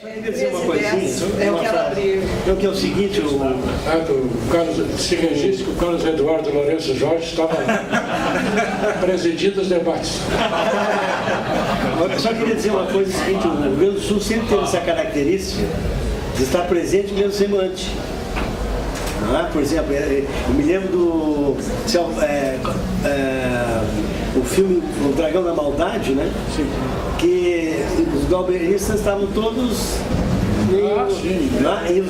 Quer dizer uma coisinha? Eu quero abrir. Então, que é o seguinte, o Carlos, se registre que o Carlos Eduardo Lourenço Jorge estava presidindo os debates. Eu só queria dizer uma coisa, seguinte, o Rio Grande do Sul sempre teve essa característica de estar presente mesmo semante. Por exemplo, eu me lembro do o filme O Dragão da Maldade, né? Sim. Que os galberistas estavam todos e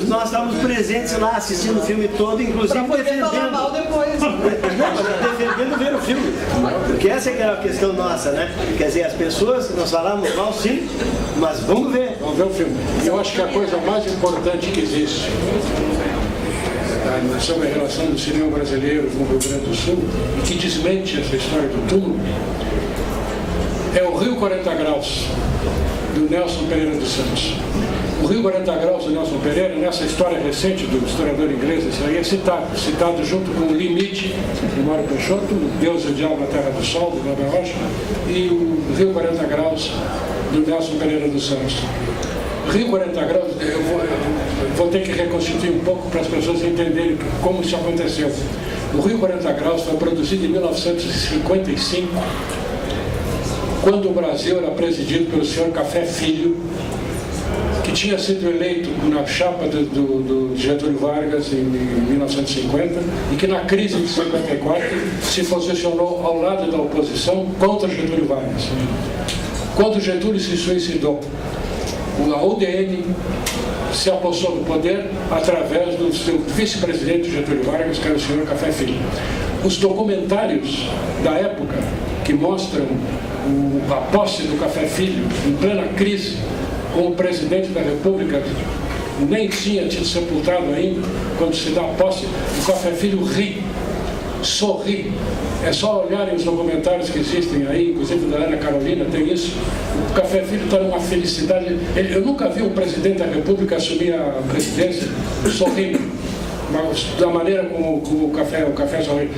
nós estávamos presentes lá assistindo o filme todo, inclusive pra poder falar mal depois. defendendo ver o filme, porque essa é que era a questão nossa, né? Quer dizer, as pessoas, nós falamos mal sim, mas vamos ver o filme. Eu acho que a coisa mais importante que existe sobre a relação do cinema brasileiro com o Rio Grande do Sul, e que desmente essa história do túmulo, é o Rio 40 Graus, do Nelson Pereira dos Santos. O Rio 40 Graus do Nelson Pereira, nessa história recente do historiador inglês, isso aí é citado junto com o Limite, do Mário Peixoto, o Deus e o Diabo na Terra do Sol, do Gabriel Rocha, e o Rio 40 Graus, do Nelson Pereira dos Santos. Rio 40 Graus, eu vou ter que reconstituir um pouco para as pessoas entenderem como isso aconteceu. O Rio 40 Graus foi produzido em 1955, quando o Brasil era presidido pelo senhor Café Filho, que tinha sido eleito na chapa do Getúlio Vargas em 1950 e que na crise de 54 se posicionou ao lado da oposição contra Getúlio Vargas. Quando Getúlio se suicidou, a UDN se apossou do poder através do seu vice-presidente Getúlio Vargas, que era o senhor Café Filho. Os documentários da época que mostram a posse do Café Filho em plena crise, com o presidente da República nem tinha tido sepultado ainda, quando se dá a posse, o Café Filho ri, sorri. É só olharem os documentários que existem aí, inclusive da Ana Carolina, tem isso. O Café Filho está numa felicidade. Eu nunca vi um presidente da República assumir a presidência sorrindo, mas da maneira como o café sorri.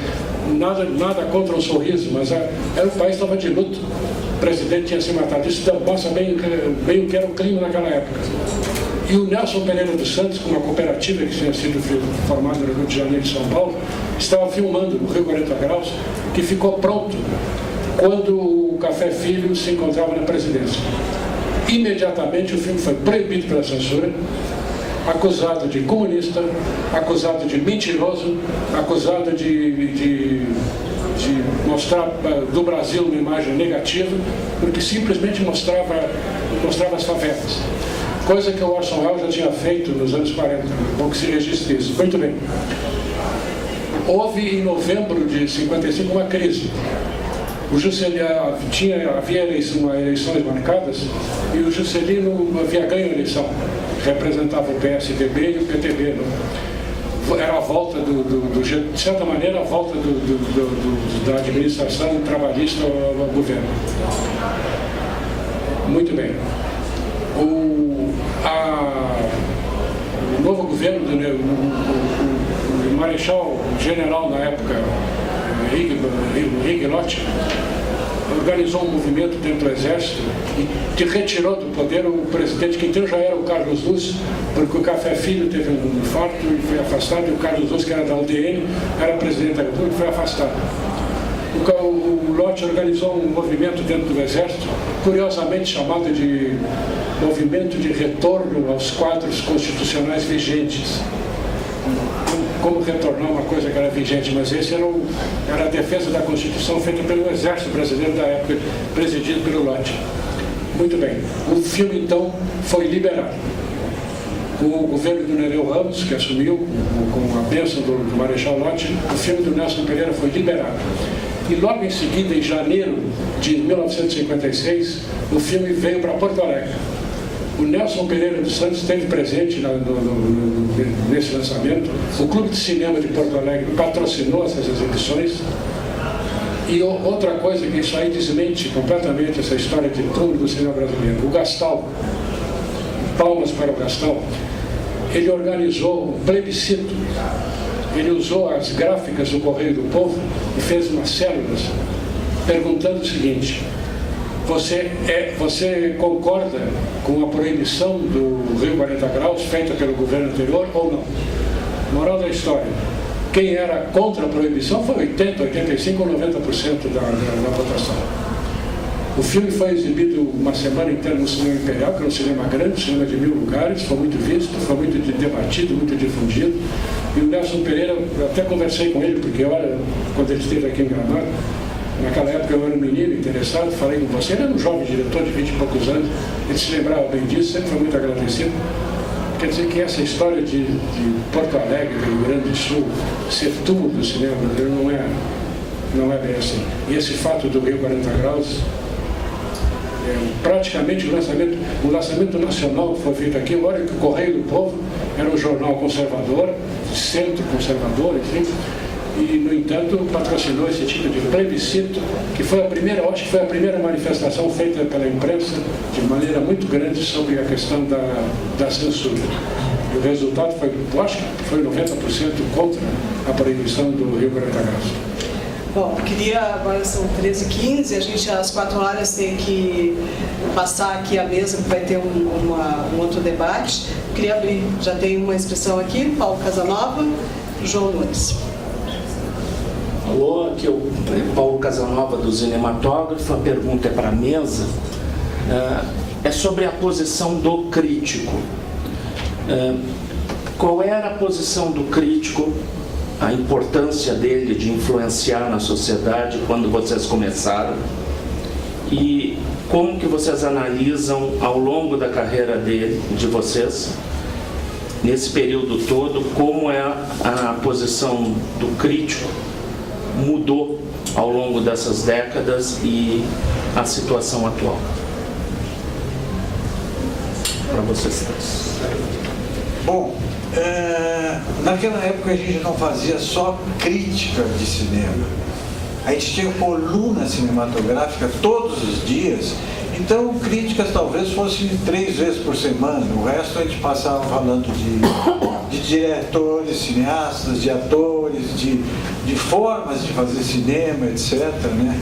Nada contra o sorriso, mas o país estava de luto. O presidente tinha se matado. Isso mostra bem o que era o clima naquela época. E o Nelson Pereira dos Santos, com uma cooperativa que tinha sido formada no Rio de Janeiro e São Paulo, estava filmando no Rio 40 Graus, que ficou pronto quando o Café Filho se encontrava na presidência. Imediatamente o filme foi proibido pela censura, acusado de comunista, acusado de mentiroso, acusado de mostrar do Brasil uma imagem negativa, porque simplesmente mostrava as favelas. Coisa que o Orson Welles já tinha feito nos anos 40, bom que se registre isso. Muito bem. Houve em novembro de 55 uma crise. O Juscelino havia eleições marcadas e o Juscelino havia ganho a eleição. Representava o PSDB e o PTB. Era a volta, de certa maneira, a volta da administração trabalhista ao governo. Muito bem. O novo governo, o Marechal General na época, Henrique Lott, organizou um movimento dentro do Exército e retirou do poder o presidente, que então já era o Carlos Luz, porque o Café Filho teve um infarto e foi afastado, e o Carlos Luz, que era da UDN, era presidente da República, foi afastado. O Lott organizou um movimento dentro do Exército, curiosamente chamado de Movimento de Retorno aos Quadros Constitucionais Vigentes. Como retornar uma coisa que era vigente, mas esse era a defesa da Constituição feita pelo Exército Brasileiro da época, presidido pelo Lott. Muito bem. O filme, então, foi liberado. Com o governo do Nereu Ramos, que assumiu, com a bênção do Marechal Lott, o filme do Nelson Pereira foi liberado. E logo em seguida, em janeiro de 1956, o filme veio para Porto Alegre. O Nelson Pereira dos Santos esteve presente nesse lançamento. O Clube de Cinema de Porto Alegre patrocinou essas exibições. E outra coisa que isso aí desmente completamente essa história de túmulo do cinema brasileiro. O Gastal, palmas para o Gastal, ele organizou um plebiscito. Ele usou as gráficas do Correio do Povo e fez umas células perguntando o seguinte: Você concorda com a proibição do Rio 40 Graus feita pelo governo anterior ou não? Moral da história. Quem era contra a proibição foi 80, 85 ou 90% da votação. O filme foi exibido uma semana inteira no Cinema Imperial, que é um cinema grande, um cinema de 1000 lugares, foi muito visto, foi muito debatido, muito difundido. E o Nelson Pereira, eu até conversei com ele, porque quando ele esteve aqui em Gramado, naquela época eu era um menino interessado, falei com você, ele era um jovem diretor de 20 e poucos anos, ele se lembrava bem disso, sempre foi muito agradecido. Quer dizer que essa história de Porto Alegre, do Rio Grande do Sul, ser tudo do cinema brasileiro não é bem assim. E esse fato do Rio 40 Graus, praticamente o lançamento nacional que foi feito aqui, olha que o Correio do Povo era um jornal conservador, centro conservador, enfim, e, no entanto, patrocinou esse tipo de plebiscito, que foi acho que foi a primeira manifestação feita pela imprensa de maneira muito grande sobre a questão da censura. E o resultado foi, eu acho que foi 90% contra a proibição do Rio 40 Graus. Bom, agora são 13h15, a gente às 4 horas tem que passar aqui a mesa, que vai ter um outro debate. Queria abrir, já tem uma inscrição aqui, Paulo Casanova, João Nunes. Alô, aqui é o Paulo Casanova do Cinematógrafo. A pergunta é para a mesa, é sobre a posição do crítico. Qual era a posição do crítico, a importância dele de influenciar na sociedade quando vocês começaram, e como que vocês analisam ao longo da carreira de vocês, nesse período todo, como é a posição do crítico mudou ao longo dessas décadas e a situação atual? Para vocês três. Bom, naquela época a gente não fazia só crítica de cinema. A gente tinha coluna cinematográfica todos os dias, então críticas talvez fossem 3 vezes por semana. O resto a gente passava falando de diretores, cineastas, de atores, de formas de fazer cinema, etc., né?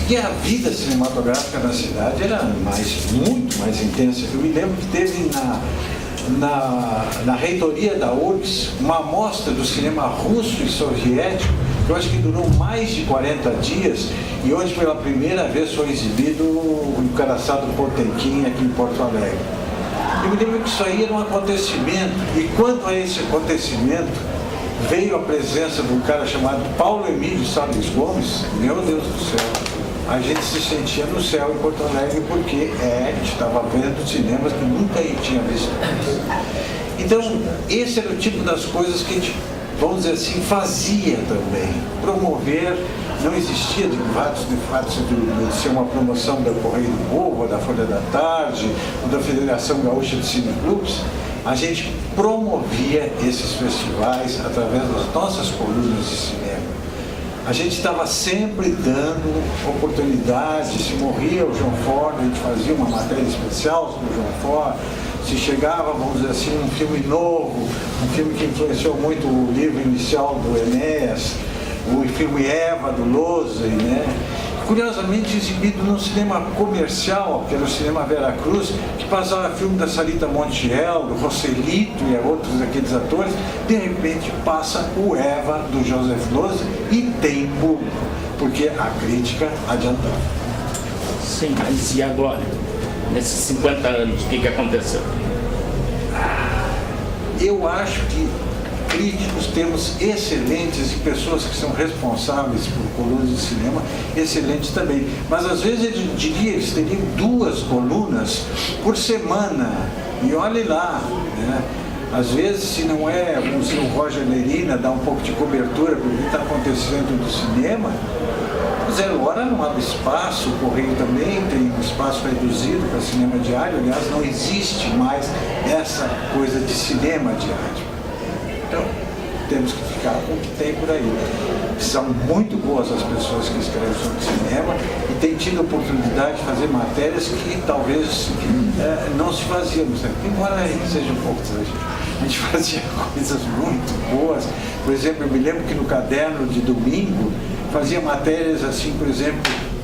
E a vida cinematográfica na cidade era muito mais intensa. Eu me lembro que teve na reitoria da URGS uma amostra do cinema russo e soviético, que eu acho que durou mais de 40 dias, e hoje pela primeira vez foi exibido o encoraçado Potemkin aqui em Porto Alegre. Eu me lembro que isso aí era um acontecimento, e quanto a esse acontecimento, veio a presença de um cara chamado Paulo Emílio Salles Gomes. Meu Deus do céu, a gente se sentia no céu em Porto Alegre, porque a gente estava vendo cinemas que nunca tinha visto antes. Então, esse era o tipo das coisas que a gente, vamos dizer assim, fazia também. Promover, não existia de fato de ser uma promoção da Correio do Povo, ou da Folha da Tarde, ou da Federação Gaúcha de Cineclubes. A gente promovia esses festivais através das nossas colunas de cinema. A gente estava sempre dando oportunidades. Se morria o João Ford, a gente fazia uma matéria especial sobre o João Ford. Se chegava, vamos dizer assim, um filme novo, um filme que influenciou muito o livro inicial do Enéas, o filme Eva, do Lose, né? Curiosamente exibido num cinema comercial, que era o Cinema Vera Cruz, que passava filme da Sarita Montiel, do Rossellito e outros daqueles atores. De repente passa o Eva, do Joseph Lose, e tem público, porque a crítica adiantava. Sim, mas e agora? Nesses 50 anos, o que aconteceu? Eu acho que críticos temos excelentes, e pessoas que são responsáveis por colunas de cinema excelentes também. Mas às vezes eu diria, eles teriam 2 colunas por semana. E olhe lá, né? Às vezes, se não é o Roger Lerina dá um pouco de cobertura para o que está acontecendo no cinema, 0 Hora não abre espaço, o Correio também tem um espaço reduzido para cinema diário. Aliás, não existe mais essa coisa de cinema diário. Então, temos que ficar com o que tem por aí. São muito boas as pessoas que escrevem sobre cinema e têm tido a oportunidade de fazer matérias que talvez não se faziam. Embora a gente seja um pouco exagerado. A gente fazia coisas muito boas. Por exemplo, eu me lembro que no caderno de domingo fazia matérias assim, por exemplo,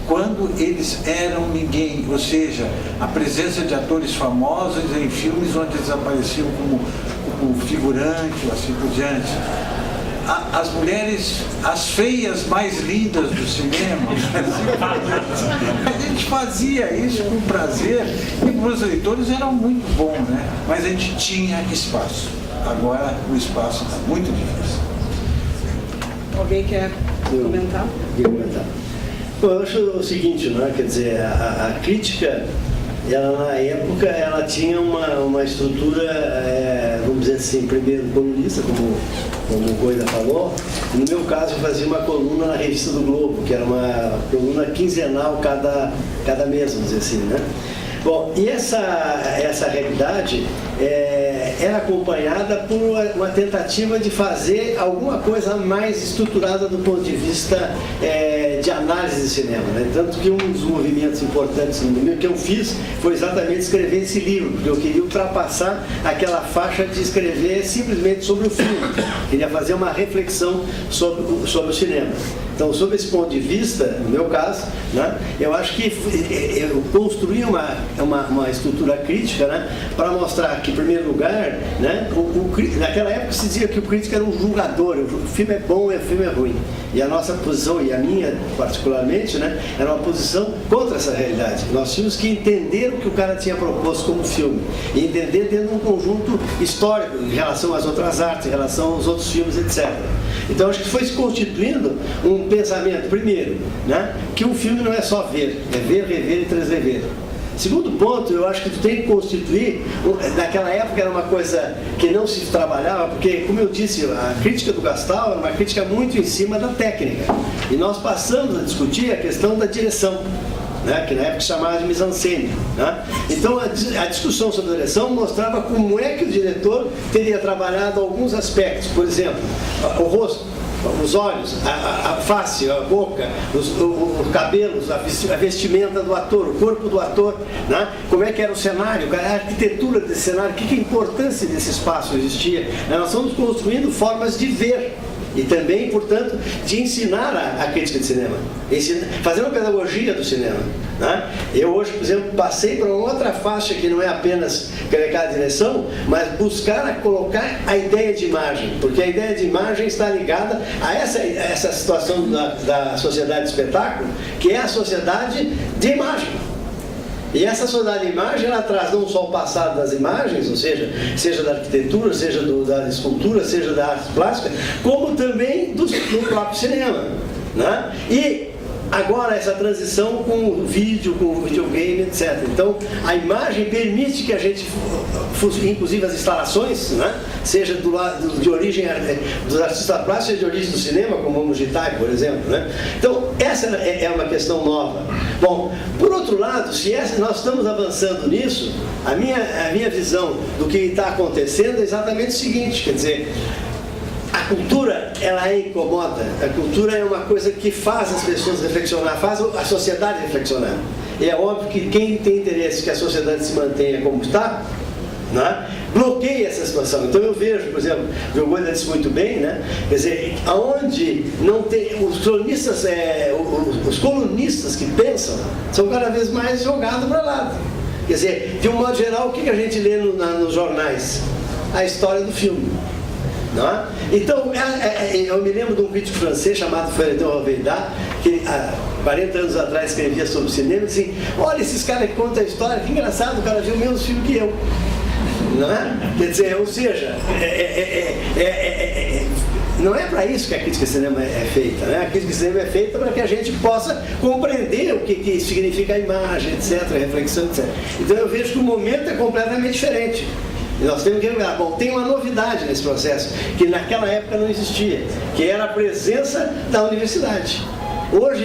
quando eles eram ninguém, ou seja, a presença de atores famosos em filmes onde eles apareciam como figurante ou assim por diante. As mulheres, as feias mais lindas do cinema. A gente fazia isso com prazer e para os leitores era muito bom, né? Mas a gente tinha espaço. Agora o espaço está muito difícil. Alguém quer comentar? Bom, eu acho o seguinte, né? Quer dizer, a crítica, ela na época, ela tinha uma estrutura, vamos dizer assim, primeiro colunista, como o Goida falou. No meu caso, eu fazia uma coluna na Revista do Globo, que era uma coluna quinzenal cada mês, vamos dizer assim, né? Bom, e essa realidade era acompanhada por uma tentativa de fazer alguma coisa mais estruturada do ponto de vista de análise de cinema, né? Tanto que um dos movimentos importantes que eu fiz foi exatamente escrever esse livro, porque eu queria ultrapassar aquela faixa de escrever simplesmente sobre o filme, queria fazer uma reflexão sobre o cinema. Então, sob esse ponto de vista, no meu caso, né, eu acho que eu construí uma estrutura crítica, né, para mostrar que, em primeiro lugar, né, naquela época se dizia que o crítico era um julgador, o filme é bom e o filme é ruim. E a nossa posição, e a minha particularmente, né, era uma posição contra essa realidade. Nós tínhamos que entender o que o cara tinha proposto como filme, e entender dentro de um conjunto histórico, em relação às outras artes, em relação aos outros filmes, etc. Então, acho que foi se constituindo um pensamento, primeiro, né, que um filme não é só ver, é ver, rever e transrever. Segundo ponto, eu acho que tu tem que constituir, naquela época era uma coisa que não se trabalhava, porque, como eu disse, a crítica do Gastal era uma crítica muito em cima da técnica. E nós passamos a discutir a questão da direção, né, que na época se chamava de mise-en-scène, né? Então a discussão sobre a direção mostrava como é que o diretor teria trabalhado alguns aspectos, por exemplo, o rosto, os olhos, a face, a boca, os cabelos, a vestimenta do ator, o corpo do ator, né? Como é que era o cenário, a arquitetura desse cenário, que importância desse espaço existia. Nós estamos construindo formas de ver e também, portanto, de ensinar a crítica de cinema, fazer uma pedagogia do cinema, né? Eu hoje, por exemplo, passei para uma outra faixa que não é apenas colocar a direção, mas buscar colocar a ideia de imagem, porque a ideia de imagem está ligada a essa situação da sociedade de espetáculo, que é a sociedade de imagem. E essa sociedade de imagem, ela traz não só o passado das imagens, ou seja da arquitetura, seja da escultura, seja da arte plástica, como também do próprio cinema, né? E agora essa transição com o vídeo, com o videogame, etc. Então, a imagem permite que a gente, inclusive as instalações, né, seja do lado de origem dos artistas plásticos, seja de origem do cinema, como o Mujitai, por exemplo, né? Então, essa é uma questão nova. Bom, por outro lado, nós estamos avançando nisso, a minha visão do que está acontecendo é exatamente o seguinte, quer dizer, a cultura, ela incomoda. A cultura é uma coisa que faz as pessoas reflexionar, faz a sociedade reflexionar. E é óbvio que quem tem interesse que a sociedade se mantenha como está, né, bloqueia essa situação. Então eu vejo, por exemplo, o Goida disse muito bem, né, quer dizer, aonde não tem os cronistas, os colunistas que pensam, são cada vez mais jogados para lá. Quer dizer, de um modo geral, o que a gente lê nos jornais? A história do filme. Não? Então, eu me lembro de um crítico francês chamado Ferdinand Roveda, que há 40 anos atrás escrevia sobre cinema, e disse, olha esses caras que contam a história, que engraçado, o cara viu o mesmo filme que eu. Não é? Quer dizer, ou seja, não é para isso que a crítica de cinema é feita, né? A crítica de cinema é feita para que a gente possa compreender o que significa a imagem, etc., a reflexão, etc. Então eu vejo que o momento é completamente diferente. E nós temos que lembrar, bom, tem uma novidade nesse processo, que naquela época não existia, que era a presença da universidade. Hoje,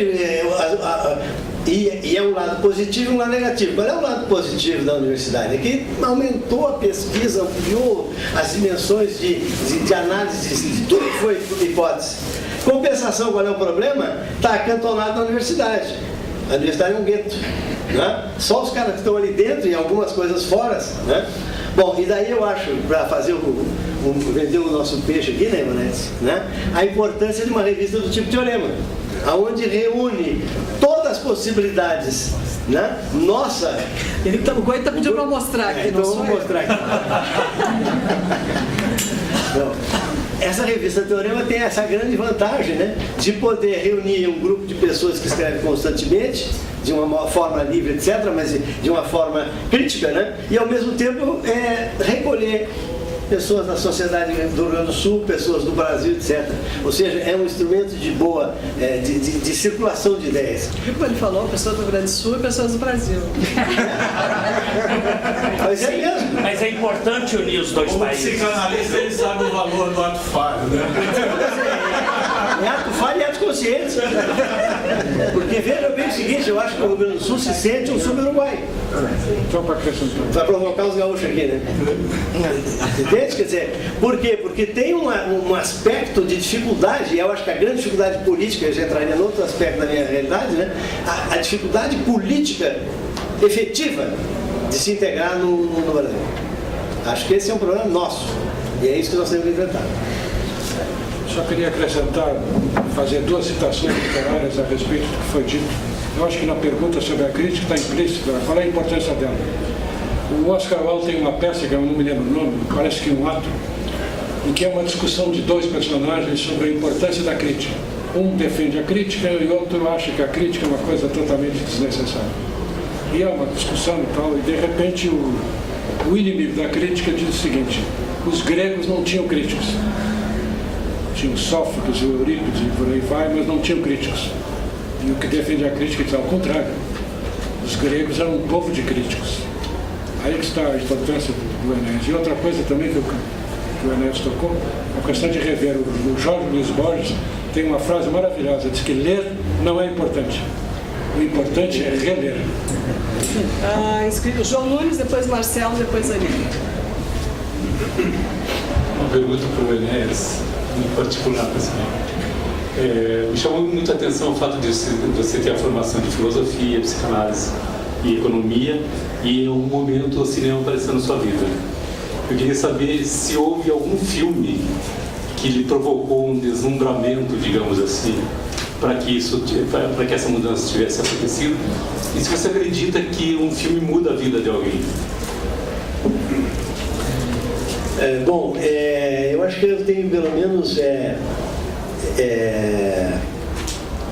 e é um lado positivo e um lado negativo. Qual é o lado positivo da universidade? É que aumentou a pesquisa, ampliou as dimensões de análise de tudo que foi hipótese. Compensação, qual é o problema? Está acantonado na universidade. A universidade é um gueto, né? Só os caras que estão ali dentro e algumas coisas fora, né? Bom, e daí eu acho, para fazer vender o nosso peixe aqui, né, Emanetes, né, a importância de uma revista do tipo Teorema, onde reúne todas as possibilidades, né? Nossa... O Goito está pedindo para mostrar aqui, então não sou vamos eu. mostrar aqui. Então, essa revista Teorema tem essa grande vantagem, né? De poder reunir um grupo de pessoas que escrevem constantemente, de uma forma livre, etc., mas de uma forma crítica, né? E ao mesmo tempo recolher pessoas da sociedade do Rio Grande do Sul, pessoas do Brasil, etc. Ou seja, é um instrumento de boa, de circulação de ideias. Como ele falou, pessoas do Rio Grande do Sul e pessoas do Brasil. Mas é mesmo. Mas é importante unir os dois Como países. psicanalista, ele sabe o valor do ato falho, né? É ato falho e ato consciente. Porque veja bem o seguinte, eu acho que o Rio Grande do Sul se sente um sub-Uruguai. Só para acrescentar. Vai provocar os gaúchos aqui, né? Entende? Quer dizer, por quê? Porque tem um aspecto de dificuldade, e eu acho que a grande dificuldade política, eu já entraria em outro aspecto da minha realidade, né? A dificuldade política efetiva de se integrar no Brasil. Acho que esse é um problema nosso, e é isso que nós temos que enfrentar. Só queria acrescentar, fazer duas citações literárias a respeito do que foi dito. Eu acho que na pergunta sobre a crítica está implícita, qual é a importância dela. O Oscar Wilde tem uma peça, que eu não me lembro o nome, parece que um ato, em que é uma discussão de dois personagens sobre a importância da crítica. Um defende a crítica e o outro acha que a crítica é uma coisa totalmente desnecessária. E é uma discussão e tal, e de repente o inimigo da crítica diz o seguinte: os gregos não tinham críticos. Tinham Sófocles, Eurípides e por aí vai, mas não tinham críticos. E o que defende a crítica diz ao contrário. Os gregos eram um povo de críticos. Aí que está a importância do Enéas. E outra coisa também que o Enéas tocou, a questão de rever. O Jorge Luiz Borges tem uma frase maravilhosa, diz que ler não é importante. O importante é reler. Inscrito João Nunes, depois Marcelo, depois Anitta. Uma pergunta para o Enéas, em particular, assim. Me chamou muito a atenção o fato de você ter a formação de filosofia, psicanálise e economia, e em algum momento o cinema apareceu na sua vida. Eu queria saber se houve algum filme que lhe provocou um deslumbramento, digamos assim, para que essa mudança tivesse acontecido, e se você acredita que um filme muda a vida de alguém. Eu acho que eu tenho pelo menos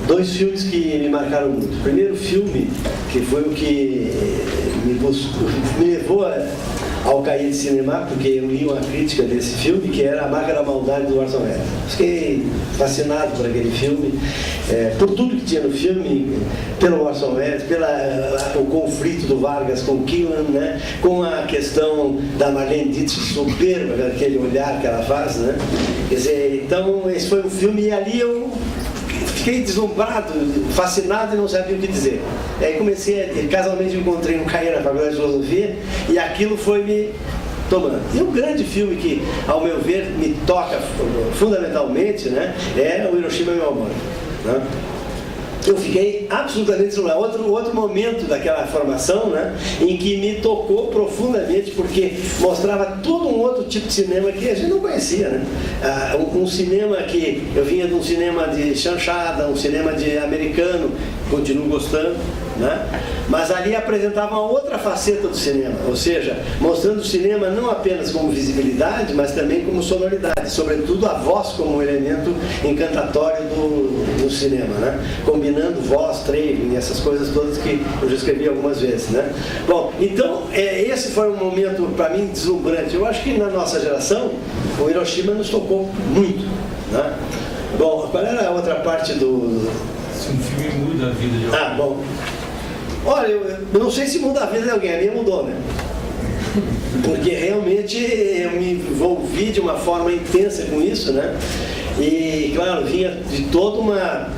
dois filmes que me marcaram muito. O primeiro filme, que foi o que me levou ao cair de cinema, porque eu li uma crítica desse filme, que era A Marca da Maldade, do Orson Welles. Fiquei fascinado por aquele filme, por tudo que tinha no filme, pelo Orson Welles, pelo conflito do Vargas com Killian, né? Com a questão da Marlene Dietrich soberba, aquele olhar que ela faz, né? Quer dizer, então esse foi um filme, e ali eu fiquei deslumbrado, fascinado e não sabia o que dizer. Aí casualmente encontrei um cair na Faculdade de Filosofia, e aquilo foi me tomando. E um grande filme que, ao meu ver, me toca fundamentalmente, né, é o Hiroshima, Meu Amor. Né? Eu fiquei absolutamente deslumbrado. Outro momento daquela formação, né, em que me tocou profundamente, porque mostrava todo um outro tipo de cinema que a gente não conhecia, né? Um cinema que eu vinha de um cinema de chanchada, um cinema de americano, continuo gostando, né? Mas ali apresentava uma outra faceta do cinema, ou seja, mostrando o cinema não apenas como visibilidade, mas também como sonoridade, sobretudo a voz como um elemento encantatório do cinema, né? Combinando voz, trailing, essas coisas todas que eu já escrevi algumas vezes, né? Bom, então esse foi um momento para mim deslumbrante. Eu acho que na nossa geração o Hiroshima nos tocou muito, né? Bom, qual era a outra parte do... Se um filme muda a vida de alguém. Bom. Olha, eu não sei se muda a vida de alguém, a minha mudou, né? Porque realmente eu me envolvi de uma forma intensa com isso, né? E, claro, vinha de toda uma...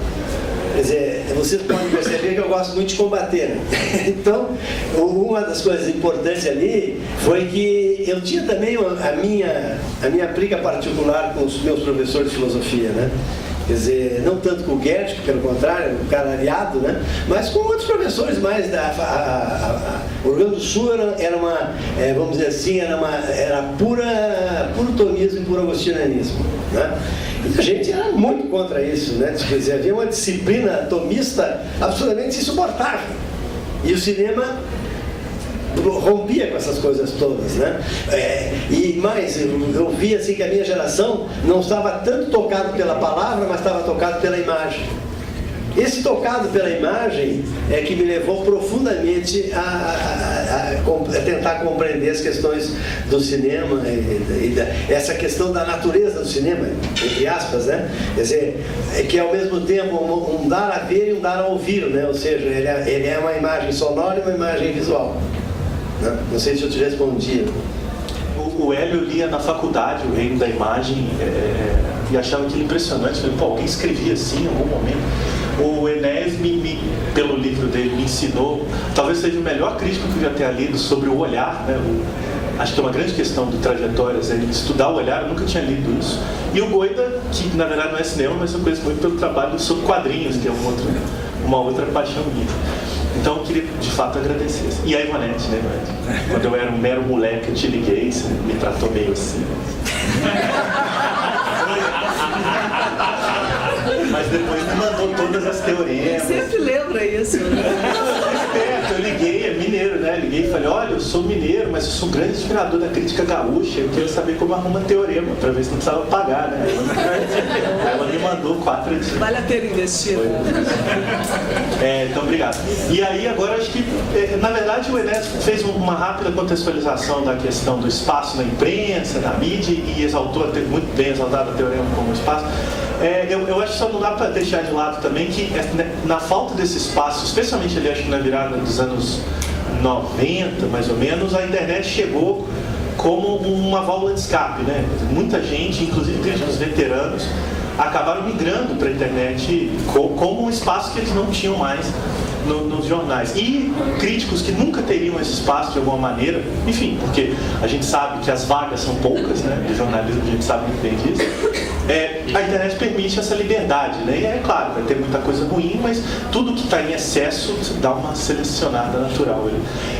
Quer dizer, vocês podem perceber que eu gosto muito de combater, né? Então, uma das coisas importantes ali foi que eu tinha também a minha briga particular com os meus professores de filosofia, né? quer dizer, não tanto com o Guedes, que pelo contrário, um cara aliado, né? Mas com outros professores mais o Rio Grande do Sul era uma, vamos dizer assim, era puro tomismo e puro agostinianismo, né? E a gente era muito contra isso, né? Quer dizer, havia uma disciplina tomista absolutamente insuportável. E o cinema rompia com essas coisas todas, né? E mais, eu vi assim que a minha geração não estava tanto tocado pela palavra, mas estava tocado pela imagem. Esse tocado pela imagem é que me levou profundamente a tentar compreender as questões do cinema essa questão da natureza do cinema, entre aspas, né? Quer dizer, que é ao mesmo tempo um dar a ver e um dar a ouvir, né? Ou seja, ele é uma imagem sonora e uma imagem visual. Não sei se eu te respondi. O Hélio lia na faculdade O Reino da Imagem e achava aquilo impressionante. Falei, pô, alguém escrevia assim em algum momento. O Enéas, pelo livro dele, me ensinou, talvez seja o melhor crítico que eu já tenha lido sobre o olhar, né? Acho que é uma grande questão de trajetórias, estudar o olhar, eu nunca tinha lido isso. E o Goida, que na verdade não é cinema, mas eu conheço muito pelo trabalho sobre quadrinhos, que é uma outra paixão minha. Então eu queria, de fato, agradecer. E a Ivonete, né, Ivonete? Quando eu era um mero moleque, eu te liguei, você me tratou meio assim. Mas depois me mandou todas as teoremas. Sempre lembra isso, né? Eu liguei, é mineiro, né? Liguei e falei, olha, eu sou mineiro, mas eu sou um grande inspirador da crítica gaúcha. Eu quero saber como arruma teorema, para ver se não precisava pagar, né? Aí ela me mandou 4 dias. Vale a pena investir. Então, obrigado. E aí, agora, acho que, na verdade, o Enéas fez uma rápida contextualização da questão do espaço na imprensa, na mídia, e exaltou, muito bem exaltado a teorema como espaço. Eu acho que só não dá para deixar de lado também que na falta desse espaço, especialmente ali acho que na virada dos anos 90, mais ou menos, a internet chegou como uma válvula de escape, né? Muita gente, inclusive críticos veteranos, acabaram migrando para a internet como um espaço que eles não tinham mais nos jornais. E críticos que nunca teriam esse espaço de alguma maneira, enfim, porque a gente sabe que as vagas são poucas, né? Do jornalismo a gente sabe muito bem disso. A internet permite essa liberdade, né? E é claro, vai ter muita coisa ruim, mas tudo que está em excesso dá uma selecionada natural.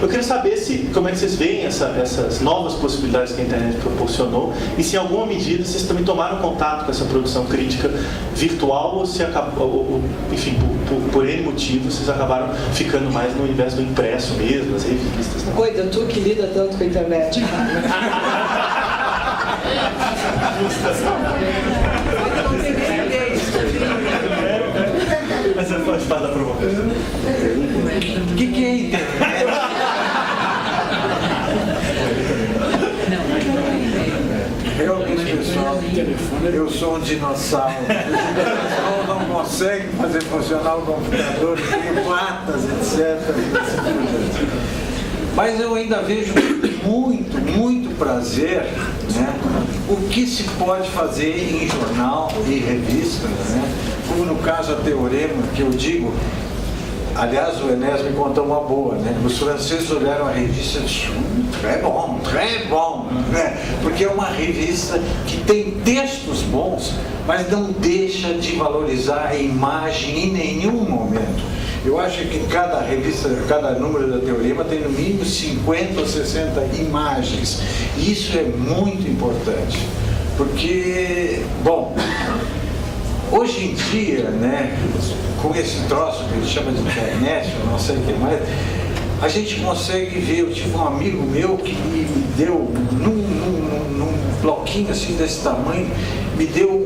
Eu queria saber como é que vocês veem essas novas possibilidades que a internet proporcionou e se em alguma medida vocês também tomaram contato com essa produção crítica virtual ou se acabou, enfim, por N motivos, vocês acabaram ficando mais no universo do impresso mesmo, das revistas. Né? Coida, tu que lida tanto com a internet. Mas você pode falar da provocação. O que é internet? Realmente, pessoal, eu sou um dinossauro. O pessoal não consegue fazer funcionar o computador, tem patas, etc. Mas eu ainda vejo muito prazer, né, o que se pode fazer em jornal e revista, né? Como no caso a Teorema, que eu digo, aliás, o Enéas me contou uma boa, né? Os franceses olharam a revista e disseram, très bom, né? Porque é uma revista que tem textos bons, mas não deixa de valorizar a imagem em nenhum momento. Eu acho que cada revista, cada número da Teorema tem no mínimo 50 ou 60 imagens. E isso é muito importante, porque, bom, hoje em dia, né, com esse troço que ele chama de internet, eu não sei o que mais, a gente consegue ver. Eu tive um amigo meu que me deu, num bloquinho assim desse tamanho, me deu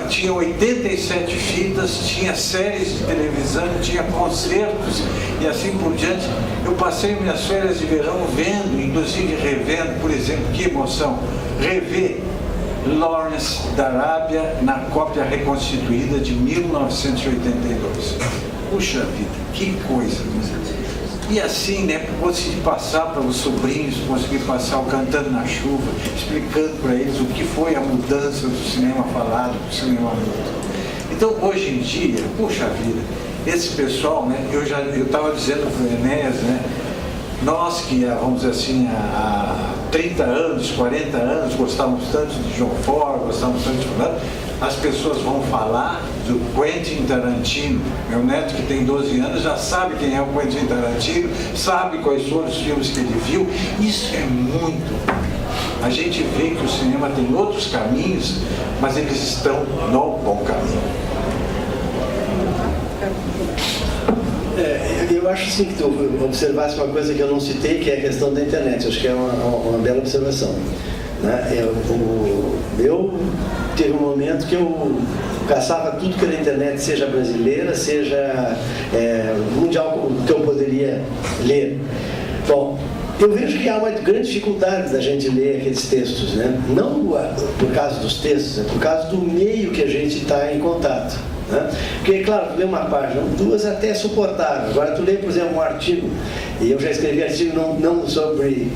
tinha 87 fitas, tinha séries de televisão, tinha concertos e assim por diante. Eu passei minhas férias de verão vendo, inclusive revendo, por exemplo, que emoção, rever Lawrence da Arábia na cópia reconstituída de 1982. Puxa vida, que coisa! E assim, né, conseguir passar para os sobrinhos, conseguir passar o Cantando na Chuva, explicando para eles o que foi a mudança do cinema falado para o cinema mudo. Então, hoje em dia, puxa vida, esse pessoal, né, eu estava dizendo para o Enéas, né, nós que, vamos dizer assim, há 30 anos, 40 anos, gostávamos tanto de João Ford, gostávamos tanto de fulano, as pessoas vão falar do Quentin Tarantino. Meu neto, que tem 12 anos, já sabe quem é o Quentin Tarantino, sabe quais foram os filmes que ele viu. Isso é muito. A gente vê que o cinema tem outros caminhos, mas eles estão no bom caminho. Eu acho assim que tu observasse uma coisa que eu não citei, que é a questão da internet. Eu acho que é uma bela observação, né? Eu teve um momento que eu caçava tudo que era internet, seja brasileira, seja mundial, que eu poderia ler. Bom, eu vejo que há uma grande dificuldade da gente ler aqueles textos, né? Não por causa dos textos, é por causa do meio que a gente está em contato, né? Porque, claro, tu lê uma página, duas até é suportável. Agora tu lê, por exemplo, um artigo, e eu já escrevi artigo não sobre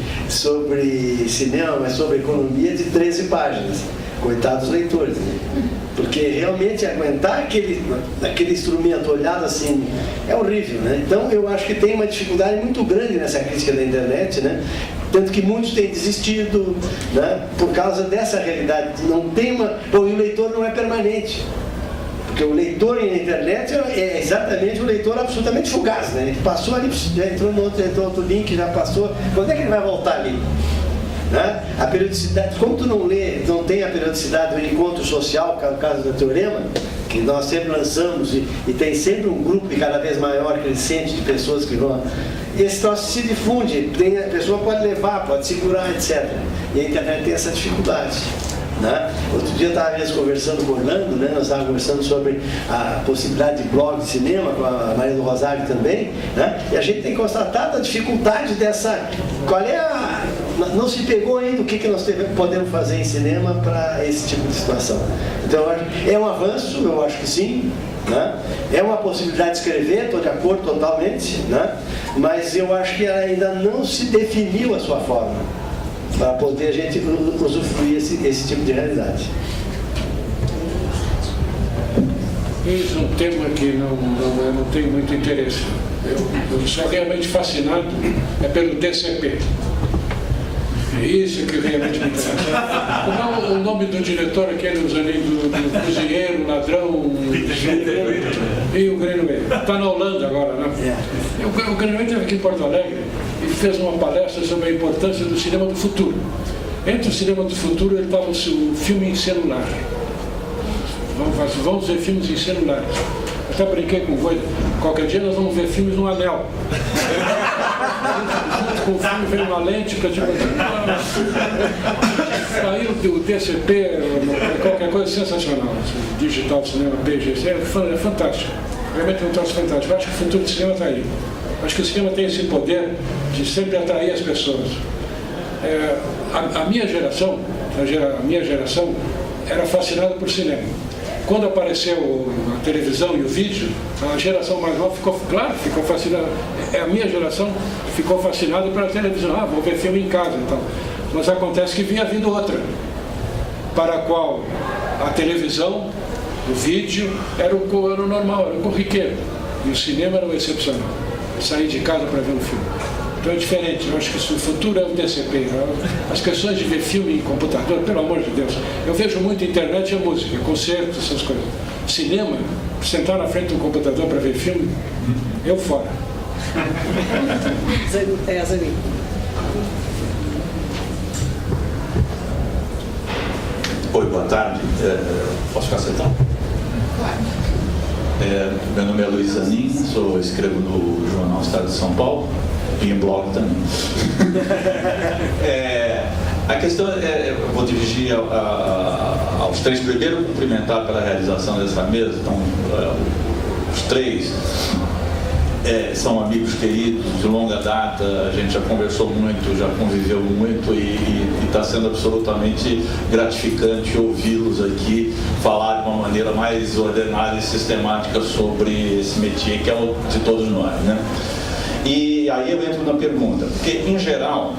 cinema, mas sobre economia, de 13 páginas. Coitados dos leitores, né? Porque realmente aguentar aquele instrumento olhado assim é horrível, né? Então eu acho que tem uma dificuldade muito grande nessa crítica da internet, né? Tanto que muitos têm desistido, né? Por causa dessa realidade. Não tem Bom, e o leitor não é permanente. Porque o leitor na internet é exatamente um leitor absolutamente fugaz, né? Ele passou ali, já entrou no outro link, já passou. Quando é que ele vai voltar ali? Né? A periodicidade, como tu não tem a periodicidade do encontro social, que é o caso do Teorema, que nós sempre lançamos e tem sempre um grupo cada vez maior, crescente, de pessoas que vão. Esse troço se difunde, a pessoa pode levar, pode segurar, etc. E a internet tem essa dificuldade. Né? Outro dia eu estava conversando com o Orlando, né? Nós estávamos conversando sobre a possibilidade de blog de cinema, com a Maria do Rosário também, né? E a gente tem constatado a dificuldade dessa. Qual é a. Não se pegou ainda o que nós podemos fazer em cinema para esse tipo de situação. Então, é um avanço, eu acho que sim. Né? É uma possibilidade de escrever, estou de acordo totalmente, né? Mas eu acho que ela ainda não se definiu a sua forma, para poder a gente usufruir esse tipo de realidade. Esse é um tema que eu não tenho muito interesse. Eu sou realmente fascinado pelo DCP. É isso que realmente me interessa. Como é o nome do diretor, aquele dos anéis do cozinheiro, ladrão, e o Greenway. Está na Holanda agora, né? O Greenway esteve aqui em Porto Alegre e fez uma palestra sobre a importância do cinema do futuro. Entre o cinema do futuro, ele estava o filme em celular. Vamos ver filmes em celular. Até brinquei com o Voida. Qualquer dia nós vamos ver filmes no anel. Junto com o filme vem uma lente para tipo aí o DCP, qualquer coisa sensacional. Digital cinema, PGC, é fantástico. Realmente é um troço fantástico. Eu acho que o futuro do cinema está aí. Eu acho que o cinema tem esse poder de sempre atrair as pessoas. A minha geração era fascinada por cinema. Quando apareceu a televisão e o vídeo, a geração mais nova ficou fascinada. A minha geração ficou fascinada pela televisão. Vou ver filme em casa, então. Mas acontece que vinha vindo outra, para a qual a televisão, o vídeo, era o normal, era o corriqueiro. E o cinema era o excepcional. Sair de casa para ver um filme. Então é diferente, eu acho que o futuro é o DCP. As questões de ver filme em computador, pelo amor de Deus. Eu vejo muito internet e a música, concertos, essas coisas. Cinema, sentar na frente do computador para ver filme, eu fora. Zani. Oi, boa tarde. Posso ficar sentado? Claro. Meu nome é Luiz Zanin, escrevo no Jornal Estado de São Paulo e em blog também. A questão eu vou dirigir aos três. Primeiro, cumprimentar pela realização dessa mesa. Então, os três são amigos queridos de longa data, a gente já conversou muito, já conviveu muito e está sendo absolutamente gratificante ouvi-los aqui falar de uma maneira mais ordenada e sistemática sobre esse métier que é o de todos nós, né? E aí eu entro na pergunta, porque em geral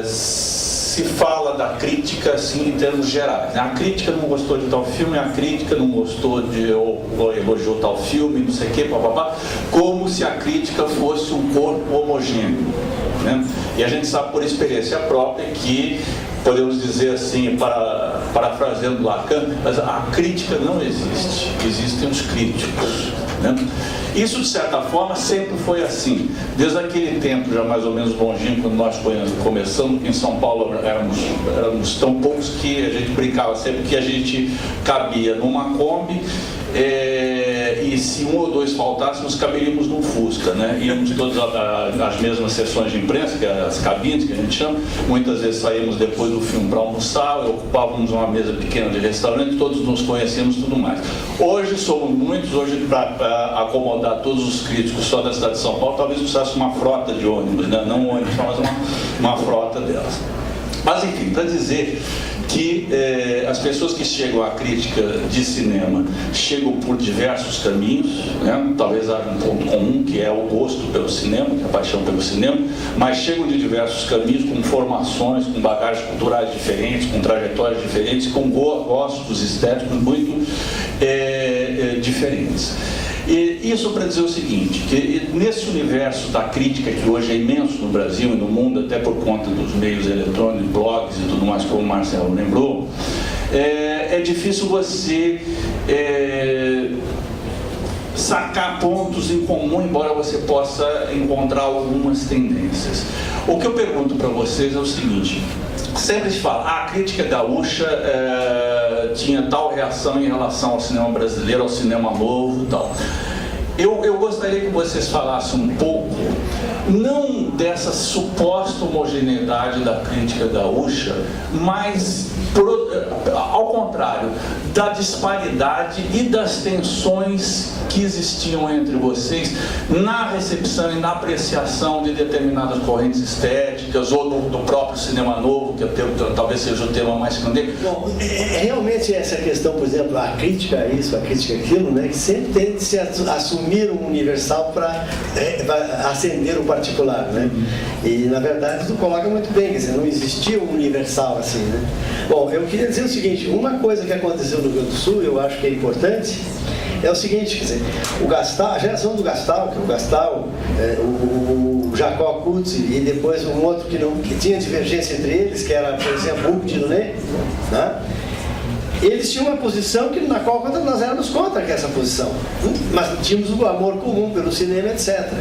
se fala da crítica assim em termos gerais, né? A crítica não gostou de tal filme, a crítica não gostou de ou elogiou tal filme, não sei o que, papapá, como se a crítica fosse um corpo homogêneo, né? E a gente sabe por experiência própria que podemos dizer assim, para parafraseando Lacan, mas a crítica não existe, existem os críticos, né? Isso, de certa forma, sempre foi assim. Desde aquele tempo, já mais ou menos longínquo, quando nós começamos, em São Paulo éramos tão poucos que a gente brincava sempre que a gente cabia numa Kombi, e se um ou dois faltássemos, caberíamos num Fusca, né? Íamos todos às mesmas sessões de imprensa, que é as cabines que a gente chama, muitas vezes saímos depois do filme para almoçar, ocupávamos uma mesa pequena de restaurante, todos nos conhecíamos e tudo mais. Hoje somos muitos, hoje para acomodar todos os críticos só da cidade de São Paulo, talvez precisasse uma frota de ônibus, né? Não um ônibus, mas uma frota delas. Mas enfim, para dizer que as pessoas que chegam à crítica de cinema chegam por diversos caminhos, né? Talvez haja um ponto comum, que é o gosto pelo cinema, que é a paixão pelo cinema, mas chegam de diversos caminhos, com formações, com bagagens culturais diferentes, com trajetórias diferentes, com gostos estéticos muito diferentes. E isso para dizer o seguinte, que nesse universo da crítica, que hoje é imenso no Brasil e no mundo, até por conta dos meios eletrônicos, blogs e tudo mais, como o Marcelo lembrou, é difícil você sacar pontos em comum, embora você possa encontrar algumas tendências. O que eu pergunto para vocês é o seguinte: sempre se fala, a crítica gaúcha tinha tal reação em relação ao cinema brasileiro, ao cinema novo e tal. Eu gostaria que vocês falassem um pouco, não dessa suposta homogeneidade da crítica gaúcha, mas, ao contrário, da disparidade e das tensões que existiam entre vocês na recepção e na apreciação de determinadas correntes estéticas ou do próprio cinema novo, que talvez seja o tema mais candente. Bom, realmente essa questão, por exemplo, a crítica a isso, a crítica a aquilo, né, que sempre tem de se assumir um universal para acender o particular, né? E na verdade tu coloca muito bem, quer dizer, não existia um universal assim, né? Bom, eu queria dizer o seguinte: uma coisa que aconteceu no Rio Grande do Sul, eu acho que é importante, é o seguinte, quer dizer, a geração do Gastal, que o Gastal, o Jacó Cutzi e depois um outro que tinha divergência entre eles, que era, por exemplo, Hugo Dionnet, né? Eles tinham uma posição na qual nós éramos contra essa posição, mas tínhamos o amor comum pelo cinema, etc.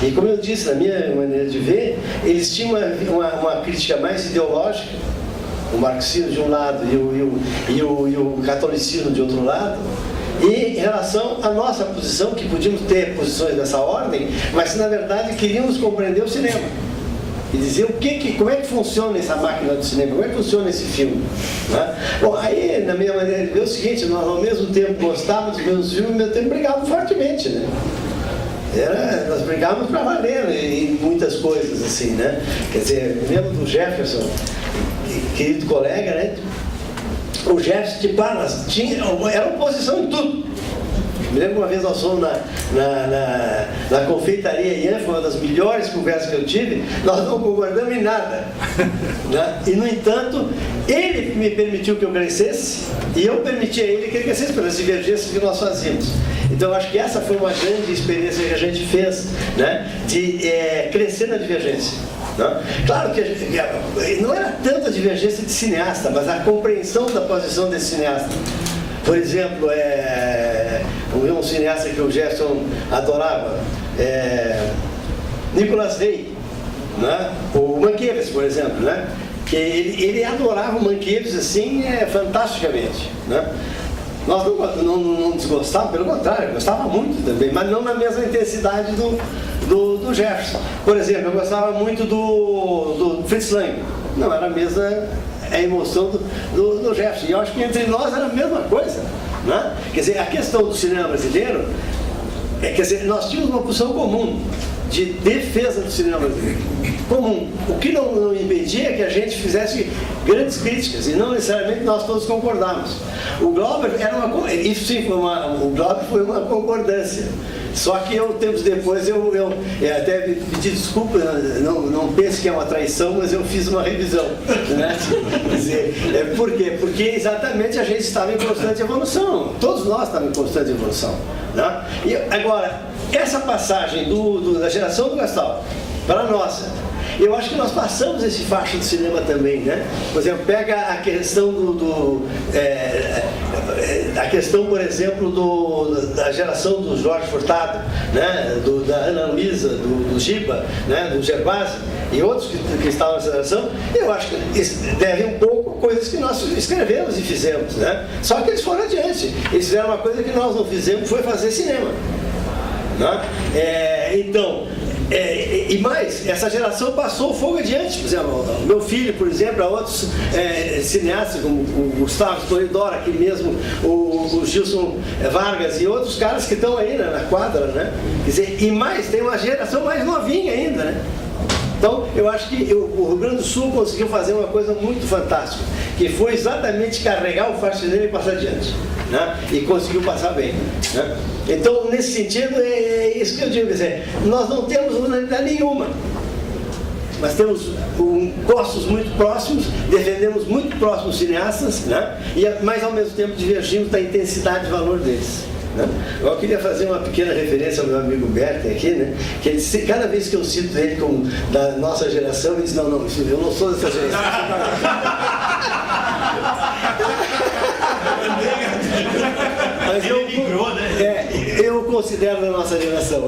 E como eu disse, na minha maneira de ver, eles tinham uma crítica mais ideológica, o marxismo de um lado e o catolicismo de outro lado, e em relação à nossa posição, que podíamos ter posições dessa ordem, mas na verdade queríamos compreender o cinema e dizer como é que funciona essa máquina do cinema, como é que funciona esse filme, né? Bom, aí na minha maneira de ver é o seguinte: nós ao mesmo tempo gostávamos dos mesmos filmes, ao mesmo tempo brigávamos fortemente, né? Nós brigávamos para valer em muitas coisas assim, né? Quer dizer, eu lembro do Jefferson, querido colega, né? O Jefferson era oposição em tudo. Me lembro uma vez nós fomos na confeitaria Ian, foi uma das melhores conversas que eu tive, nós não concordamos em nada, né? E no entanto, ele me permitiu que eu crescesse e eu permiti a ele que ele crescesse pelas divergências que nós fazíamos. Então eu acho que essa foi uma grande experiência que a gente fez, né? De crescer na divergência. Não? Claro que não era tanta divergência de cineasta, mas a compreensão da posição desse cineasta. Por exemplo, um cineasta que o Gerson adorava, Nicolas Day, né? O Mankiewicz, por exemplo, né? Que ele adorava o Mankiewicz assim, fantasticamente, né? Nós não desgostávamos, pelo contrário, gostava muito também, mas não na mesma intensidade do Jefferson. Por exemplo, eu gostava muito do Fritz Lang, não era a mesma emoção do Jefferson, e eu acho que entre nós era a mesma coisa, né? Quer dizer, a questão do cinema brasileiro, quer dizer, nós tínhamos uma posição comum de defesa do cinema brasileiro, comum. O que não impedia que a gente fizesse grandes críticas, e não necessariamente nós todos concordávamos. O Glauber isso sim, o Glauber foi uma concordância. Só que tempos depois, eu até pedi desculpa, não pense que é uma traição, mas eu fiz uma revisão, né? Quer dizer, por quê? Porque exatamente a gente estava em constante evolução, todos nós estávamos em constante evolução, né? E agora, essa passagem da geração do Gastal para a nossa, Eu acho que nós passamos esse facho do cinema também, né? Por exemplo, pega a questão a questão, por exemplo, da geração do Jorge Furtado, né? Da Ana Luísa, do Giba, né? Do Gervásio e outros que estavam nessa geração. Eu acho que deve um pouco a coisas que nós escrevemos e fizemos, né? Só que eles foram adiante. Eles fizeram uma coisa que nós não fizemos, foi fazer cinema, né? E mais, essa geração passou o fogo adiante. Por exemplo, meu filho, por exemplo, a outros cineastas, como o Gustavo Storidora, aqui mesmo, o Gilson Vargas e outros caras que estão aí na quadra, né? Quer dizer, e mais, tem uma geração mais novinha ainda, né? Então, eu acho que o Rio Grande do Sul conseguiu fazer uma coisa muito fantástica, que foi exatamente carregar o facho cinema e passar adiante, né? E conseguiu passar bem, né? Então, nesse sentido, é isso que eu digo, quer dizer, nós não temos unanimidade nenhuma, mas temos gostos muito próximos, defendemos muito próximos cineastas, né? Mas ao mesmo tempo divergimos da intensidade e valor deles. Eu queria fazer uma pequena referência ao meu amigo Berten aqui, né? Que ele, cada vez que eu cito ele como da nossa geração, ele diz, não, eu não sou dessa geração. Mas eu considero da nossa geração.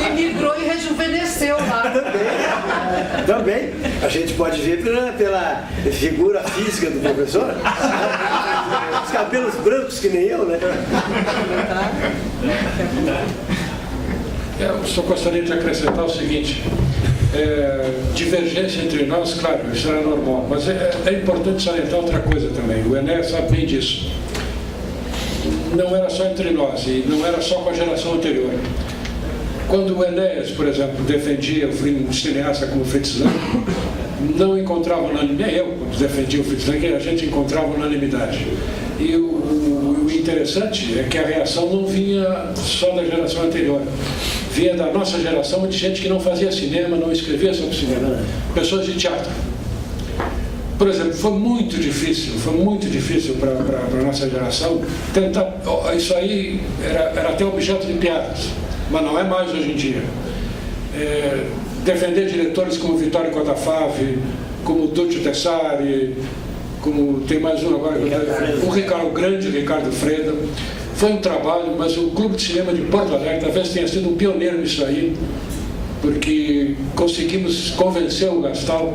Emigrou e rejuvenesceu lá. Também. A gente pode ver pela figura física do professor. Os cabelos brancos que nem eu, né? Eu só gostaria de acrescentar o seguinte. Divergência entre nós, claro, isso era normal, mas é importante salientar outra coisa também. O Enéas sabe bem disso. Não era só entre nós e não era só com a geração anterior. Quando o Enéas, por exemplo, defendia um cineasta como Fritz Lang, não encontrava unanimidade, nem eu, quando defendia o Fritz Lang, a gente encontrava unanimidade. E o interessante é que a reação não vinha só da geração anterior, vinha da nossa geração de gente que não fazia cinema, não escrevia sobre cinema, pessoas de teatro. Por exemplo, foi muito difícil para a nossa geração tentar, isso aí era até objeto de piadas, mas não é mais hoje em dia. Defender diretores como Vittorio Cotafave, como Duccio Tessari, como tem mais um agora, o grande Ricardo Freda. Foi um trabalho, mas o Clube de Cinema de Porto Alegre talvez tenha sido um pioneiro nisso aí, porque conseguimos convencer o Gastal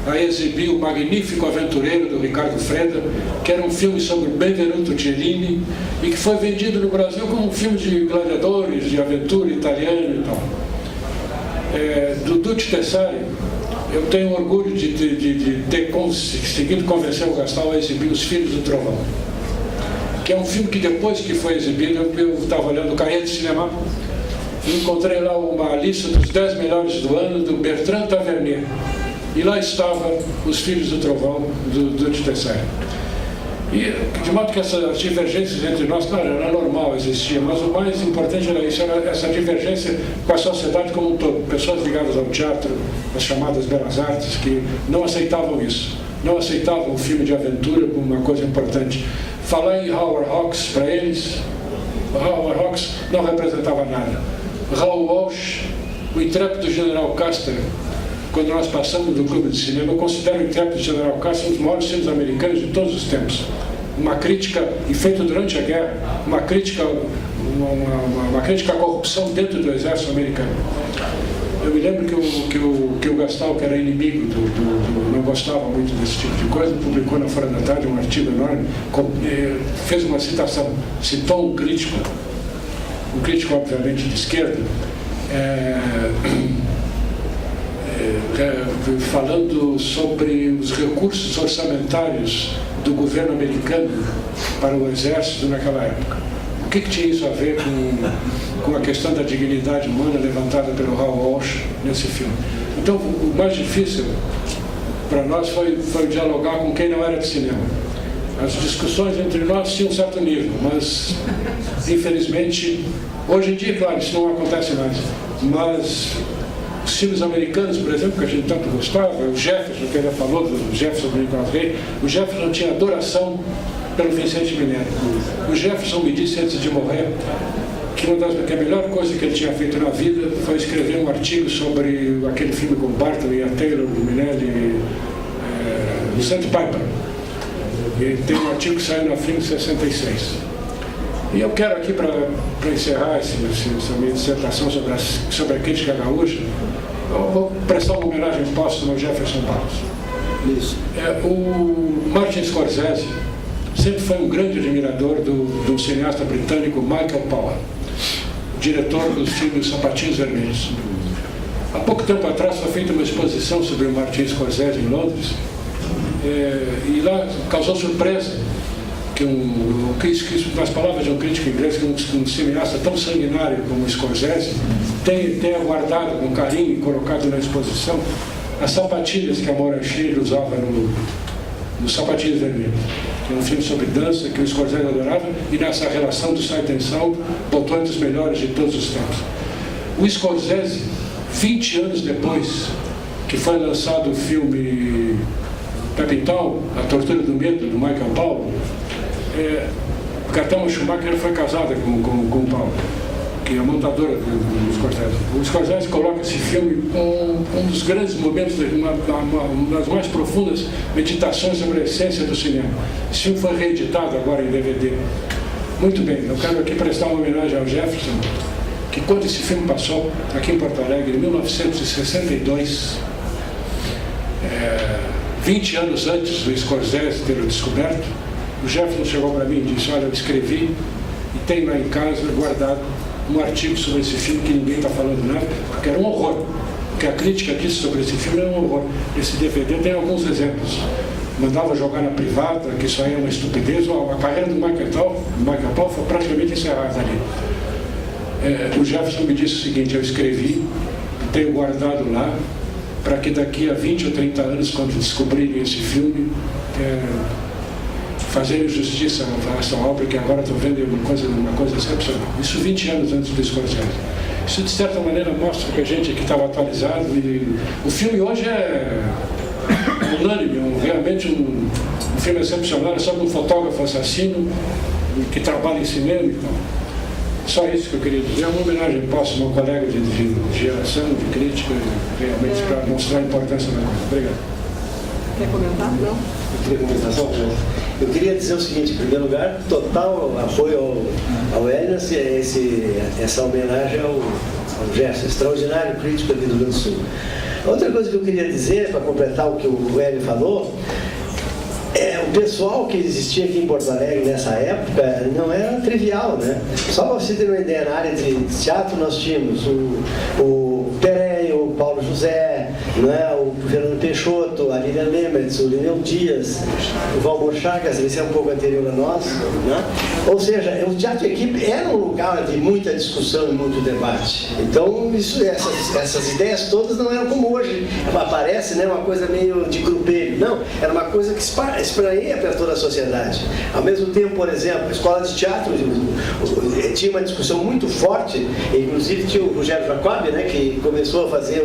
a exibir O Magnífico Aventureiro, do Ricardo Freda, que era um filme sobre Benvenuto Cellini e que foi vendido no Brasil como um filme de gladiadores, de aventura italiano e tal. Do Duccio Tessari, eu tenho orgulho de ter conseguido convencer o Gastal a exibir Os Filhos do Trovão, que é um filme que depois que foi exibido, eu estava olhando o Cahiers de Cinema e encontrei lá uma lista dos 10 melhores do ano, do Bertrand Tavernier. E lá estavam Os Filhos do Trovão, do Duccio Tessari. E, de modo que essas divergências entre nós, claro, era normal existir, mas o mais importante era isso, era essa divergência com a sociedade como um todo. Pessoas ligadas ao teatro, as chamadas belas artes, que não aceitavam isso. Não aceitavam o filme de aventura como uma coisa importante. Falar em Howard Hawks, para eles, Howard Hawks não representava nada. Raoul Walsh, o intrépido General Custer, quando nós passamos do Clube de Cinema, eu considero o Intrépido General Custer um dos maiores filmes americanos de todos os tempos. Uma crítica, e feito durante a guerra, uma crítica à corrupção dentro do exército americano. Eu me lembro que o Gastal, que era inimigo não gostava muito desse tipo de coisa, publicou na Folha da Tarde um artigo enorme, fez uma citação, citou um crítico obviamente de esquerda, falando sobre os recursos orçamentários do governo americano para o exército naquela época. O que tinha isso a ver com a questão da dignidade humana levantada pelo Raoul Walsh nesse filme? Então, o mais difícil para nós foi dialogar com quem não era de cinema. As discussões entre nós tinham um certo nível, mas, infelizmente, hoje em dia, claro, isso não acontece mais. Mas os filmes americanos, por exemplo, que a gente tanto gostava, o Jefferson, que ele falou do Jefferson do Nicolas Rey, o Jefferson tinha adoração pelo Vicente Minelli. O Jefferson me disse antes de morrer, que a melhor coisa que ele tinha feito na vida foi escrever um artigo sobre aquele filme com Barton e a Taylor, do Minelli, do Sandpiper. E tem um artigo que saiu na Film 66. E eu quero aqui, para encerrar essa minha dissertação sobre a crítica gaúcha, eu vou prestar uma homenagem póstuma ao Jefferson Barros. Isso. O Martin Scorsese sempre foi um grande admirador do cineasta britânico Michael Powell, diretor dos filmes Sapatinhos Vermelhos. Há pouco tempo atrás foi feita uma exposição sobre o Martin Scorsese em Londres, e lá causou surpresa que nas palavras de um crítico inglês, que um cineasta tão sanguinário como o Scorsese tenha guardado com carinho e colocado na exposição as sapatilhas que a Maura Scheer usava no Sapatinhos Vermelhos, que é um filme sobre dança que o Scorsese adorava, e nessa relação do Sai Tensão botou entre os melhores de todos os tempos. O Scorsese, 20 anos depois que foi lançado o filme Capital, A Tortura do Medo, do Michael Powell, Cartama Schumacher foi casada com o Powell, que é a montadora do Scorsese. O Scorsese coloca esse filme com um dos grandes momentos, uma das mais profundas meditações sobre a essência do cinema. Esse filme foi reeditado agora em DVD. Muito bem, eu quero aqui prestar uma homenagem ao Jefferson, que quando esse filme passou aqui em Porto Alegre, em 1962, 20 anos antes do Scorsese ter o descoberto, o Jefferson chegou para mim e disse: olha, eu escrevi e tenho lá em casa guardado um artigo sobre esse filme que ninguém está falando nada, porque era um horror. O que a crítica disse sobre esse filme era um horror. Esse DVD tem alguns exemplos. Mandava jogar na privada, que isso aí é uma estupidez. A carreira do Michael Powell foi praticamente encerrada ali. O Jefferson me disse o seguinte: eu escrevi, tenho guardado lá, para que daqui a 20 ou 30 anos, quando descobrirem esse filme, fazerem justiça a essa obra, que agora estou vendo uma coisa excepcional. Isso 20 anos antes do Scorsese. Isso, de certa maneira, mostra que a gente aqui estava atualizado, e o filme hoje é unânime, realmente um filme excepcional, é sobre um fotógrafo assassino que trabalha em cinema e tal. Só isso que eu queria dizer. É uma homenagem póstuma ao colega de geração, de crítica, realmente para mostrar a importância da coisa. Obrigado. Quer comentar? Não? Eu queria comentar só. Eu queria dizer o seguinte: em primeiro lugar, total apoio ao Hélio, essa homenagem ao Gerson, extraordinário crítico aqui do Rio Grande do Sul. Outra coisa que eu queria dizer, para completar o que o Hélio falou, o pessoal que existia aqui em Porto Alegre nessa época não era trivial, né? Só para você ter uma ideia, na área de teatro nós tínhamos o Pereio, o Paulo José, né? O Fernando Peixoto, a Lilian Lemetz, o Lineu Dias, o Valmor Chagas, esse é um pouco anterior a nós, né? Ou seja, o teatro de equipe era um lugar de muita discussão e muito debate. Então, essas ideias todas não eram como hoje aparece, né? Uma coisa meio de grupelho. Não, era uma coisa que espraia para toda a sociedade. Ao mesmo tempo, por exemplo, a escola de teatro tinha uma discussão muito forte, inclusive tinha o Rogério Jacob, né, que começou a fazer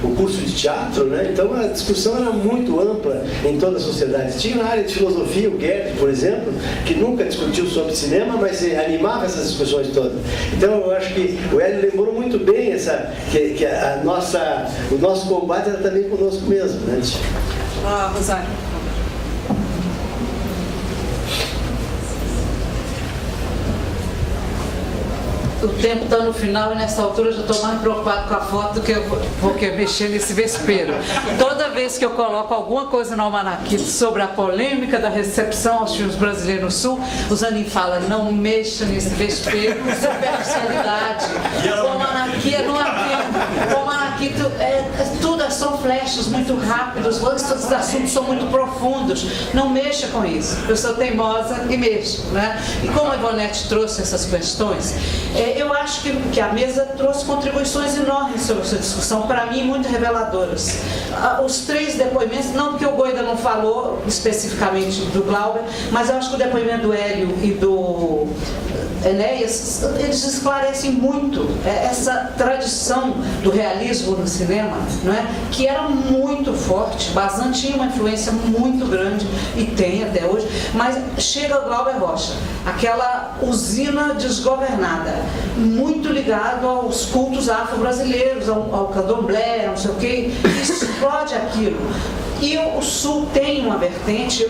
o curso de teatro, né? Então a discussão era muito ampla em toda a sociedade. Tinha na área de filosofia o Guedes, por exemplo, que nunca discutiu sobre cinema, mas animava essas discussões todas. Então eu acho que o Hélio lembrou muito bem que o nosso combate era também conosco mesmo, né? Rosário. O tempo está no final e nessa altura eu já estou mais preocupado com a foto do que eu vou mexer nesse vespeiro. Toda vez que eu coloco alguma coisa no almanaque sobre a polêmica da recepção aos filmes brasileiros no Sul, o Zanin fala: não mexa nesse vespeiro com superficialidade. O almanaque não havia. O almanaque tudo são flechas muito rápidos, os assuntos são muito profundos. Não mexa com isso. Eu sou teimosa e mexo, né? E como a Ivonete trouxe essas questões, eu acho que a mesa trouxe contribuições enormes sobre essa discussão, para mim muito reveladoras. Os 3 depoimentos, não porque o Goida não falou especificamente do Glauber, mas eu acho que o depoimento do Hélio e Enéas, eles esclarecem muito essa tradição do realismo no cinema, não é? Que era muito forte. Bazin tinha uma influência muito grande e tem até hoje, mas chega Glauber Rocha, aquela usina desgovernada, muito ligado aos cultos afro-brasileiros, ao candomblé, não sei o que, explode aquilo. E o Sul tem uma vertente,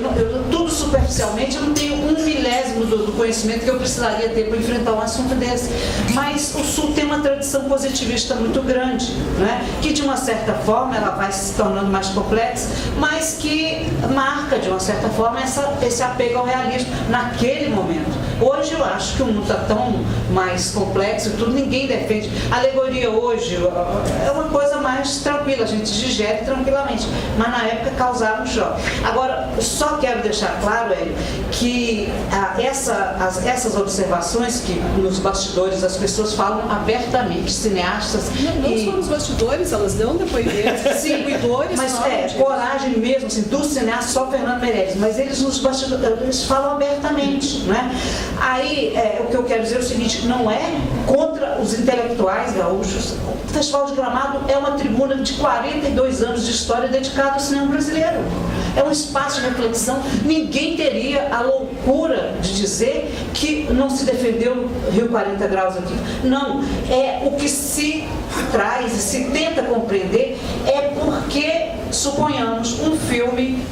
tudo superficialmente, eu não tenho 1/1000 do conhecimento que eu precisaria ter para enfrentar um assunto desse. Mas o Sul tem uma tradição positivista muito grande, né? Que de uma certa forma ela vai se tornando mais complexa, mas que marca de uma certa forma esse apego ao realismo naquele momento. Hoje eu acho que o mundo está tão mais complexo, tudo, ninguém defende. A alegoria hoje é uma coisa mais tranquila, a gente digere tranquilamente, mas na época causava um choque. Agora, só quero deixar claro, Hélio, que essas observações que nos bastidores as pessoas falam abertamente, cineastas... Não só nos bastidores, elas dão depoimentos, sim, mas coragem mesmo, assim, do cineasta, só Fernando Meirelles, mas eles nos bastidores, eles falam abertamente, né? Aí, o que eu quero dizer é o seguinte, não é contra os intelectuais gaúchos. O Festival de Gramado é uma tribuna de 42 anos de história dedicada ao cinema brasileiro. É um espaço de reflexão. Ninguém teria a loucura de dizer que não se defendeu Rio 40 Graus aqui. Não, o que se traz e se tenta compreender é porque, suponhamos, um filme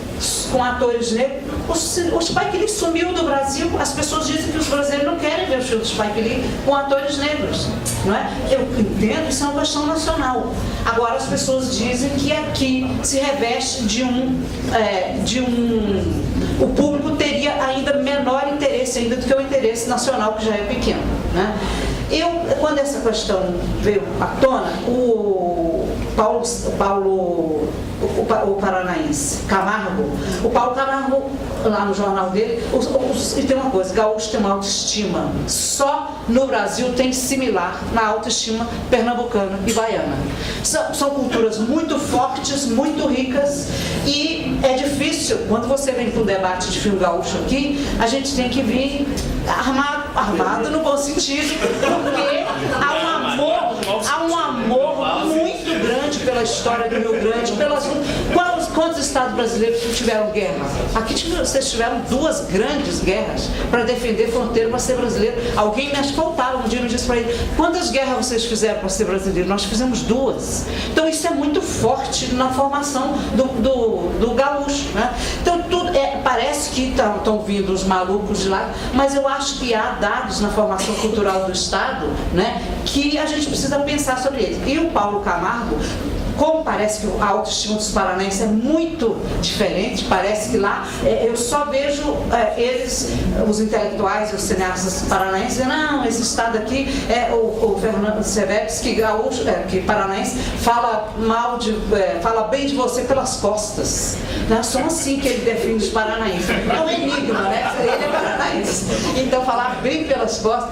com atores negros, o Spike Lee sumiu do Brasil, as pessoas dizem que os brasileiros não querem ver o filme do Spike Lee com atores negros, não é? Eu entendo, isso é uma questão nacional. Agora as pessoas dizem que aqui se reveste o público teria ainda menor interesse ainda do que o interesse nacional, que já é pequeno, né? Quando essa questão veio à tona, o paranaense Camargo, o Paulo Camargo, lá no jornal dele, e tem uma coisa, gaúcho tem uma autoestima, só no Brasil tem similar na autoestima pernambucana e baiana. São culturas muito fortes, muito ricas, e é difícil, quando você vem para um debate de filme gaúcho aqui, a gente tem que vir armado no bom sentido, porque há um amor muito grande pela história do Rio Grande, quantos estados brasileiros tiveram guerra? Aqui vocês tiveram 2 grandes guerras para defender fronteira para ser brasileiro. Alguém me faltava um dia me disse para ele, quantas guerras vocês fizeram para ser brasileiro? Nós fizemos 2. Então isso é muito forte na formação do gaúcho, né? Então tudo parece que estão vindo os malucos de lá, mas eu acho que há dados na formação cultural do estado, né, que a gente precisa pensar sobre eles. E o Paulo Camargo, como parece que a autoestima dos paranaenses é muito diferente, parece que lá eu só vejo eles, os intelectuais, os cineastas paranaenses, não, esse estado aqui o Fernando Severes, que gaúcho, que paranaense, fala bem de você pelas costas. Não é só assim que ele define os paranaenses. É um enigma, né? Ele é paranaense. Então, falar bem pelas costas.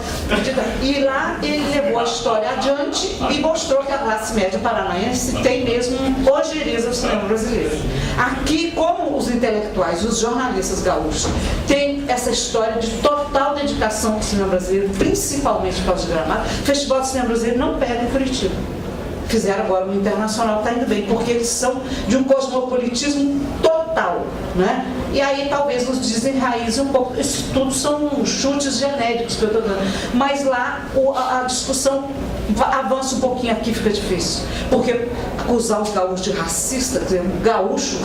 E lá ele levou a história adiante e mostrou que a classe média paranaense tem mesmo ojeriza o cinema brasileiro. Aqui, como os intelectuais, os jornalistas gaúchos, têm essa história de total dedicação ao cinema brasileiro, principalmente por causa do Gramado, o Festival de Cinema Brasileiro não pega em Curitiba. Fizeram agora no Internacional, está indo bem, porque eles são de um cosmopolitismo total, né? E aí talvez nos desenraize um pouco. Isso tudo são chutes genéricos que eu estou dando. Mas lá a discussão avança um pouquinho, aqui fica difícil. Porque acusar os gaúchos de racista, quer dizer, um gaúcho,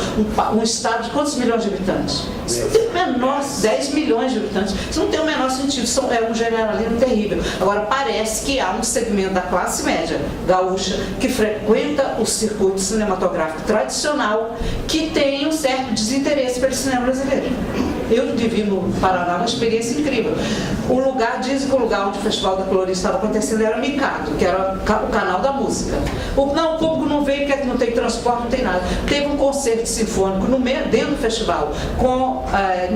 um estado de quantos milhões de habitantes? Isso não tem o menor, 10 milhões de habitantes. Isso não tem o menor sentido, é um generalismo terrível. Agora, parece que há um segmento da classe média gaúcha que frequenta o circuito cinematográfico tradicional, que tem um certo desinteresse pelo cinema brasileiro. Eu vivi no Paraná uma experiência incrível. Dizem que o lugar onde o Festival da Colorista estava acontecendo era Mikado, que era o canal da música. O público não veio porque não tem transporte, não tem nada. Teve um concerto sinfônico dentro do festival, com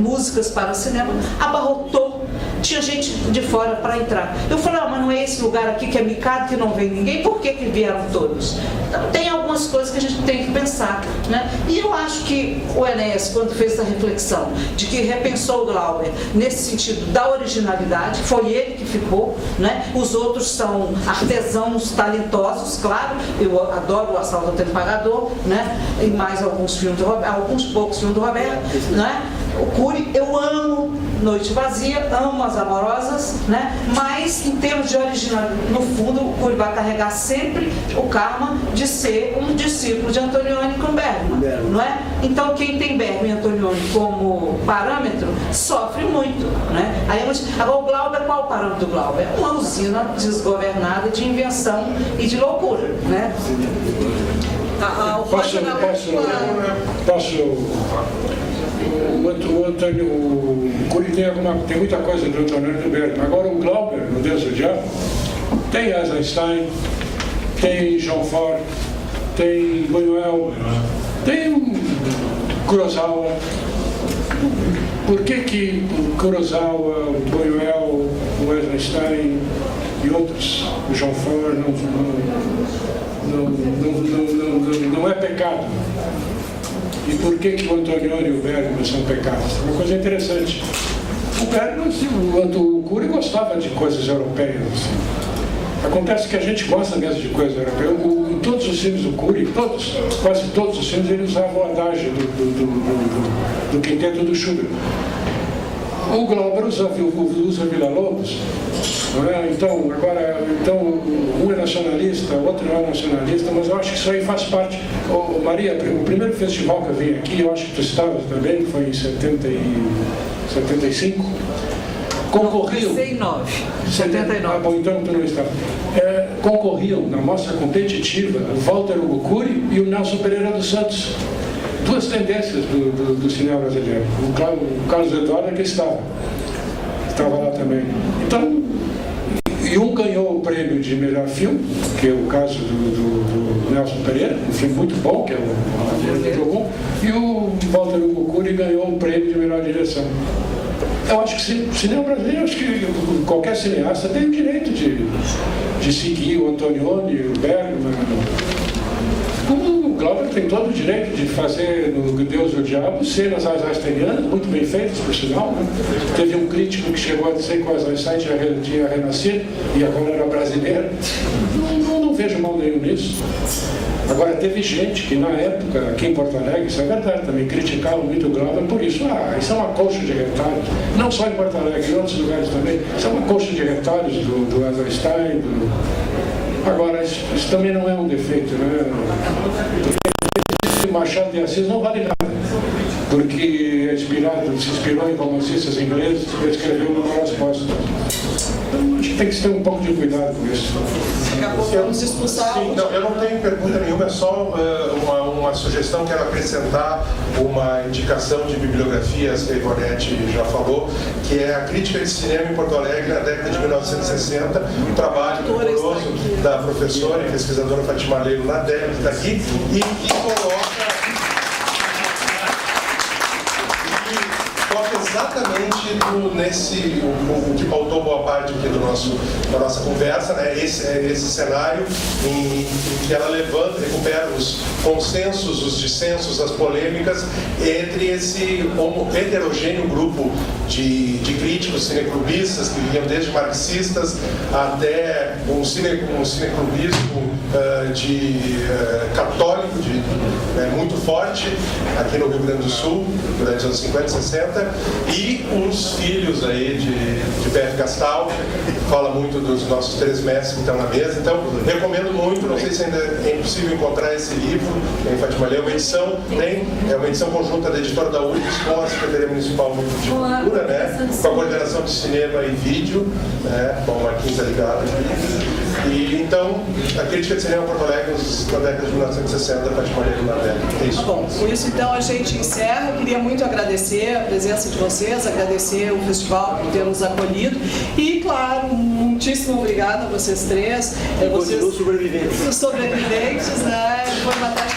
músicas para o cinema, abarrotou. tinha gente de fora para entrar. Eu falei, mas não é esse lugar aqui que é micado, que não vem ninguém, por que vieram todos? Então tem algumas coisas que a gente tem que pensar, né? E eu acho que o Enéas, quando fez essa reflexão de que repensou o Glauber nesse sentido da originalidade, foi ele que ficou, né? Os outros são artesãos talentosos, claro, eu adoro o Assalto ao Tempo Pagador, né? E mais alguns filmes alguns poucos filmes do Roberto, né? O Cury, eu amo Noite Vazia, amo As Amorosas, né? Mas em termos de originalidade, no fundo, o Cury vai carregar sempre o karma de ser um discípulo de Antonioni com Bergman, não é? Então quem tem Bergman e Antonioni como parâmetro sofre muito, né? Agora o Glauber, qual é o parâmetro do Glauber? Uma usina desgovernada de invenção e de loucura, né? O Antônio, o Cury tem muita coisa do Antonioni e do Bergman. Agora o Glauber, no Deus do Diabo, tem Eisenstein, tem Jean Fort, tem Buñuel, tem Kurosawa. Por que o Kurosawa, o Buñuel, o Eisenstein e outros, o Jean Fort, não é pecado? E por que o Antonioni e o Bergman são pecados? É uma coisa interessante. O Bergman, o Cury gostava de coisas europeias. Assim. Acontece que a gente gosta mesmo de coisas europeias. Em todos os filmes do Cury, quase todos os filmes, ele usava o adágio do quinteto do Schubert. O Glauber usa Villa-Lobos. É? Então, um é nacionalista, o outro não é nacionalista, mas eu acho que isso aí faz parte. Maria, o primeiro festival que eu vim aqui, eu acho que tu estavas também, foi em 75. Concorriam. 79. Ah, bom, então tu não estava. Concorriam na mostra competitiva o Walter Hugo Cury e o Nelson Pereira dos Santos. Duas tendências do cinema brasileiro. O Carlos Eduardo é que estava lá também. Então, e um ganhou o prêmio de melhor filme, que é o caso do Nelson Pereira, um filme muito bom, que é o Jogou, e o Walter Hugo Cury ganhou o prêmio de melhor direção. Eu acho que o cinema brasileiro, acho que qualquer cineasta tem o direito de seguir o Antonioni, o Bergman. O Glauber tem todo o direito de fazer no Deus e o Diabo cenas eisensteinianas, muito bem feitas, por sinal. Né? Teve um crítico que chegou a dizer que o Eisenstein tinha renascido e agora era brasileiro. Não vejo mal nenhum nisso. Agora, teve gente que na época, aqui em Porto Alegre, isso é verdade, também criticavam muito o Glauber por isso. Isso é uma colcha de retalhos. Não só em Porto Alegre, em outros lugares também. Isso é uma colcha de retalhos do Eisenstein, Agora, isso também não é um defeito, né? Machado de Assis não vale nada, porque se inspirou em romancistas ingleses e escreveu Memórias Póstumas. Então, acho que tem que ter um pouco de cuidado com isso. Daqui a pouco vamos expulsar. Sim, não, eu não tenho pergunta nenhuma, é só uma sugestão, quero acrescentar uma indicação de bibliografias que a Ivonete já falou, que é a crítica de cinema em Porto Alegre na década de 1960, um trabalho rigoroso da professora e pesquisadora Fátima Leiro na década está aqui, e coloca exatamente o que pautou boa parte aqui da nossa conversa, né? Esse cenário em que ela recupera os consensos, os dissensos, as polêmicas entre esse heterogêneo grupo de críticos cineclubistas que vinham desde marxistas até um cineclubismo católico muito forte aqui no Rio Grande do Sul durante os anos 50 e 60, e uns filhos aí de Beth Gastal, fala muito dos nossos três mestres que estão na mesa. Então, recomendo muito, não sei se ainda é impossível encontrar esse livro, em Fátima Leão, é uma edição conjunta da editora da URGS com a Secretaria Municipal de Cultura, né, com a coordenação de cinema e vídeo, né, com a Marquinhos ligada aqui. E então, a crítica de cinema Porto Alegre na década de 1960, Fátima Leão na década. É isso. Bom, com isso então a gente encerra. Eu queria muito agradecer a presença de vocês, agradecer o festival por ter nos acolhido e, claro, muitíssimo obrigada a vocês três. Vocês sobreviventes. Sobreviventes, né? Foi uma tarde